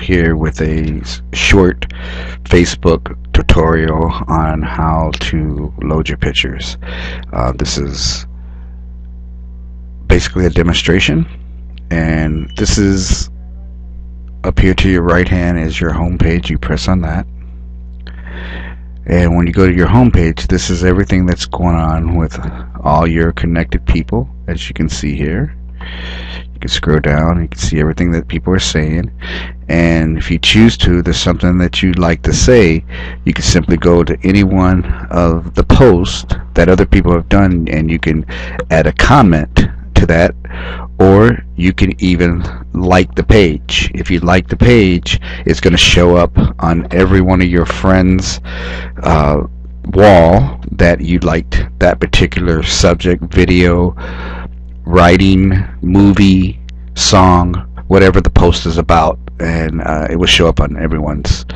here with a short Facebook tutorial on how to load your pictures. This is basically a demonstration, and this is up here to your right hand is your home page. You press on that, and when you go to your home page, this is everything that's going on with all your connected people. As you can see here, you can scroll down, you can see everything that people are saying, and if you choose to, there's something that you'd like to say, you can simply go to any one of the posts that other people have done, and you can add a comment to that, or you can even like the page. If you like the page, it's going to show up on every one of your friends' wall that you liked that particular subject, video, writing, movie, song, whatever the post is about, and it will show up on everyone's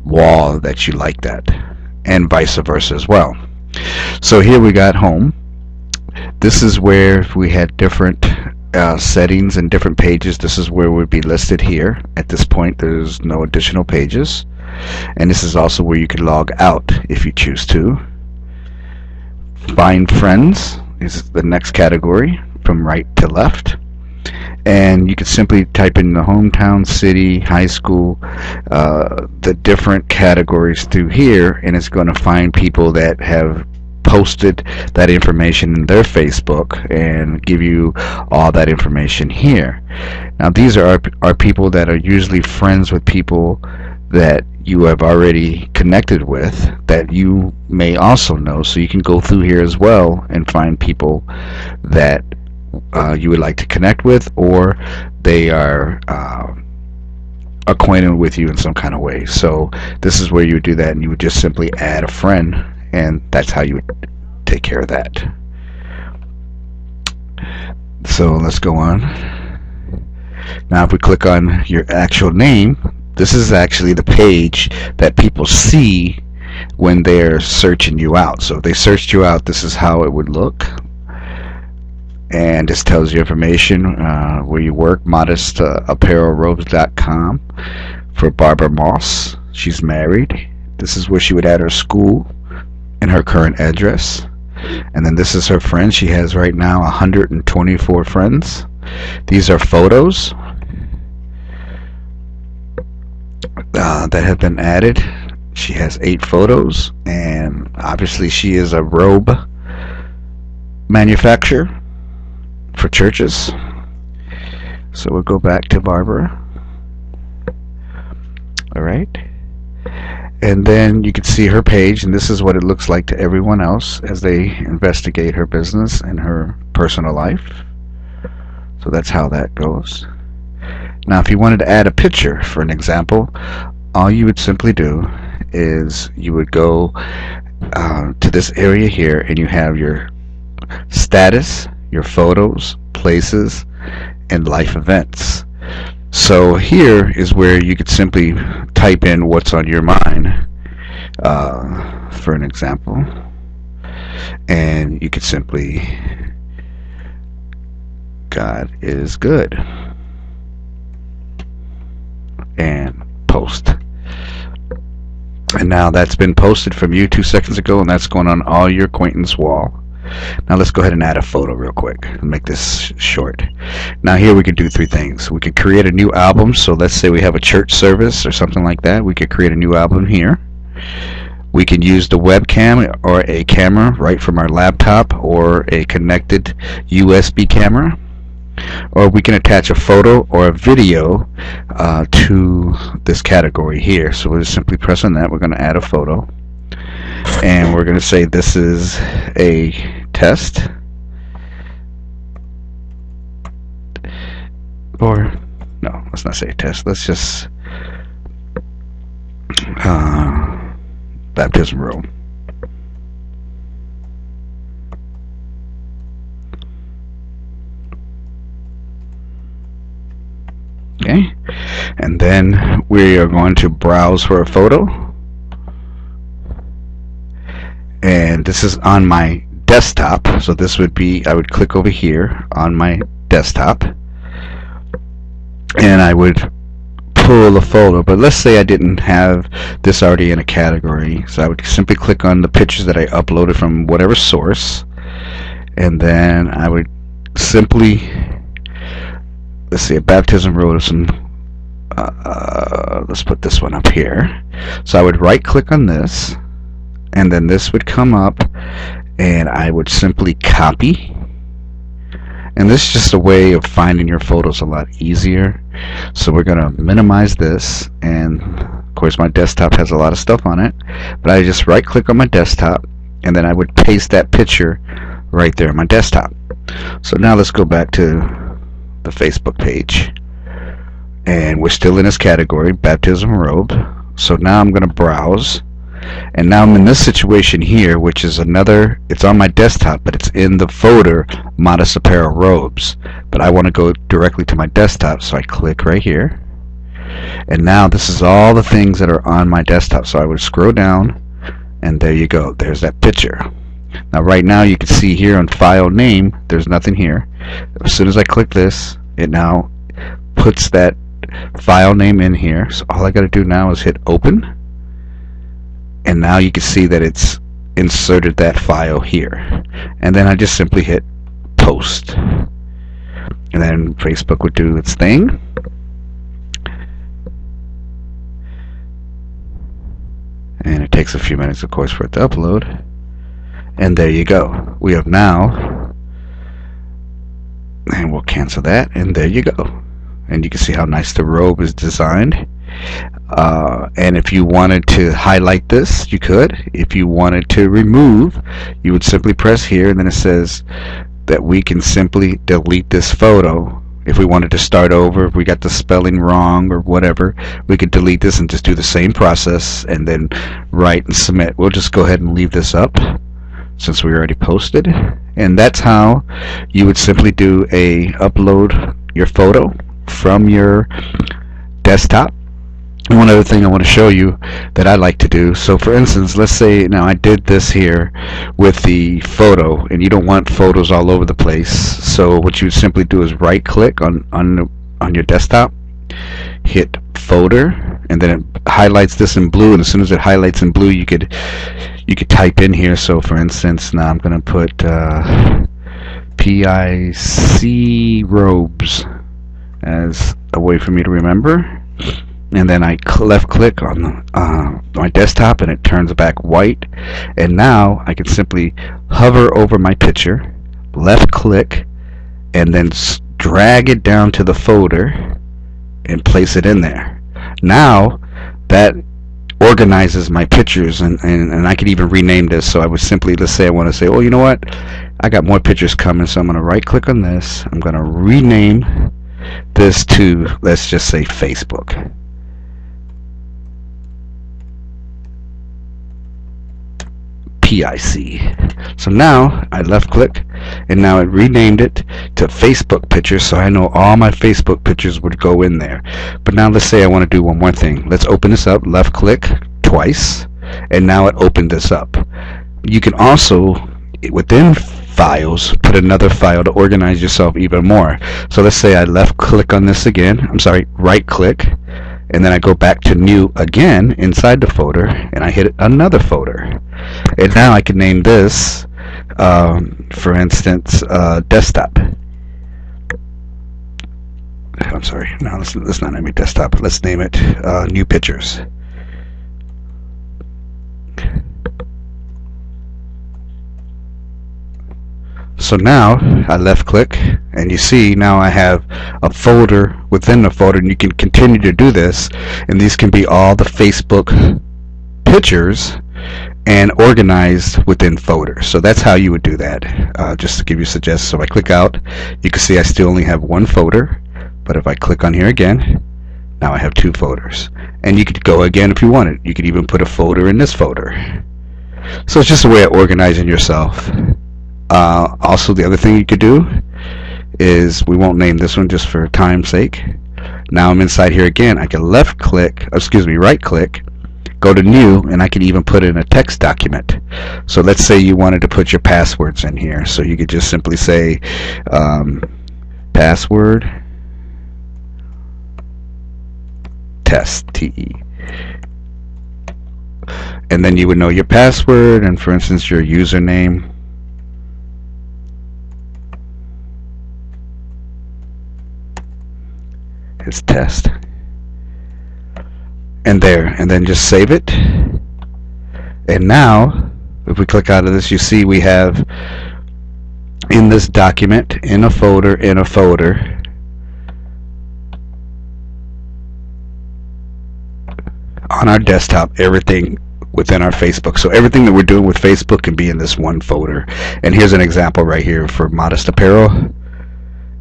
wall that you like that, and vice versa as well. So here we got home. This is where if we had different settings and different pages, this is where we'd be listed here. At this point, there's no additional pages, and this is also where you can log out if you choose to. Find friends is the next category from right to left, and you can simply type in the hometown, city, high school, the different categories through here, and it's going to find people that have posted that information in their Facebook and give you all that information here. Now these are people that are usually friends with people that you have already connected with that you may also know, so you can go through here as well and find people that you would like to connect with, or they are acquainted with you in some kind of way. So this is where you would do that, and you would just simply add a friend, and that's how you would take care of that. So let's go on. Now if we click on your actual name, this is actually the page that people see when they're searching you out. So if they searched you out, this is how it would look, and this tells you information where you work. modestapparelrobes.com for Barbara Moss. She's married. This is where she would add her school and her current address, and then this is her friends. She has right now 124 friends. These are photos that have been added. She has 8 photos, and obviously she is a robe manufacturer for churches. So we'll go back to Barbara. Alright, and then you can see her page, and this is what it looks like to everyone else as they investigate her business and her personal life. So that's how that goes. Now if you wanted to add a picture, for an example, all you would simply do is you would go to this area here, and you have your status, your photos, places, and life events. So here is where you could simply type in what's on your mind, for an example, and you could simply, God is good, and post. And now that's been posted from you 2 seconds ago, and that's going on all your acquaintance wall. Now let's go ahead and add a photo real quick and make this short. Now here we could do 3 things. We could create a new album. So let's say we have a church service or something like that. We could create a new album here. We can use the webcam or a camera right from our laptop, or a connected USB camera, or we can attach a photo or a video to this category here. So we'll just simply press on that. We're going to add a photo, and we're going to say this is a test, or no, let's not say test, let's just baptismal. Okay, and then we are going to browse for a photo, and this is on my desktop, so this would be, I would click over here on my desktop, and I would pull a photo, but let's say I didn't have this already in a category, so I would simply click on the pictures that I uploaded from whatever source, and then I would simply, let's see, a baptism robe, some let's put this one up here. So I would right click on this, and then this would come up, and I would simply copy. And this is just a way of finding your photos a lot easier. So we're gonna minimize this, and of course my desktop has a lot of stuff on it, but I just right click on my desktop, and then I would paste that picture right there on my desktop. So now let's go back to the Facebook page, and we're still in this category, baptism robe. So now I'm going to browse, and now I'm in this situation here, which is another, it's on my desktop, but it's in the folder modest apparel robes, but I want to go directly to my desktop, so I click right here, and now this is all the things that are on my desktop. So I would scroll down, and there you go, there's that picture. Now right now you can see here on file name there's nothing here. As soon as I click this, it now puts that file name in here. So all I got to do now is hit open, and now you can see that it's inserted that file here, and then I just simply hit post, and then Facebook would do its thing. And it takes a few minutes, of course, for it to upload. And there you go. We have now, and we'll cancel that, and there you go. And you can see how nice the robe is designed. And if you wanted to highlight this, you could. If you wanted to remove, you would simply press here, and then it says that we can simply delete this photo. If we wanted to start over, if we got the spelling wrong or whatever, we could delete this and just do the same process and then write and submit. We'll just go ahead and leave this up since we already posted. And that's how you would simply do a upload your photo from your desktop. And one other thing I want to show you that I like to do, so for instance, let's say now I did this here with the photo, and you don't want photos all over the place, so what you simply do is right click on your desktop, hit folder, and then it highlights this in blue, and as soon as it highlights in blue you could type in here. So for instance, now I'm going to put PIC robes as a way for me to remember, and then I left click on my desktop, and it turns back white, and now I can simply hover over my picture, left click, and then drag it down to the folder and place it in there. Now that organizes my pictures, and I could even rename this. So I would simply, let's say I want to say, oh, you know what, I got more pictures coming, so I'm going to right click on this, I'm going to rename this to, let's just say, Facebook. PIC. So now I left click, and now it renamed it to Facebook pictures, so I know all my Facebook pictures would go in there. But now let's say I want to do one more thing. Let's open this up, left click twice, and now it opened this up. You can also, within files, put another file to organize yourself even more. So let's say I left click on this again, right click, and then I go back to new again inside the folder, and I hit another folder, and now I can name this for instance desktop. I'm sorry, now let's not name it desktop, let's name it new pictures. So now I left click, and you see now I have a folder within the folder, and you can continue to do this, and these can be all the Facebook pictures and organized within folders. So that's how you would do that, just to give you a suggestion. So if I click out, you can see I still only have one folder, but if I click on here again, now I have two folders. And you could go again if you wanted. You could even put a folder in this folder. So it's just a way of organizing yourself. Also, the other thing you could do is, we won't name this one just for time's sake. Now I'm inside here again. I can right click, go to new, and I can even put in a text document. So let's say you wanted to put your passwords in here. So you could just simply say password test, TE. And then you would know your password and, for instance, your username. It's test. And there, and then just save it. And now, if we click out of this, you see we have in this document, in a folder, on our desktop, everything within our Facebook. So everything that we're doing with Facebook can be in this one folder. And here's an example right here for Modest Apparel.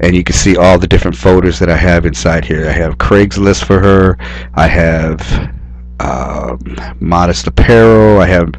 And you can see all the different folders that I have inside here. I have Craigslist for her. I have Modest Apparel. I have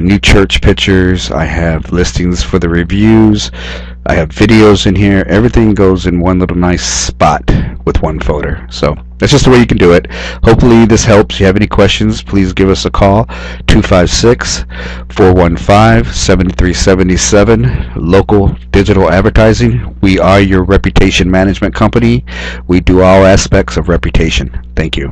new church pictures. I have listings for the reviews. I have videos in here. Everything goes in one little nice spot with one folder. So that's just the way you can do it. Hopefully this helps. If you have any questions, please give us a call. 256-415-7377. Local digital advertising. We are your reputation management company. We do all aspects of reputation. Thank you.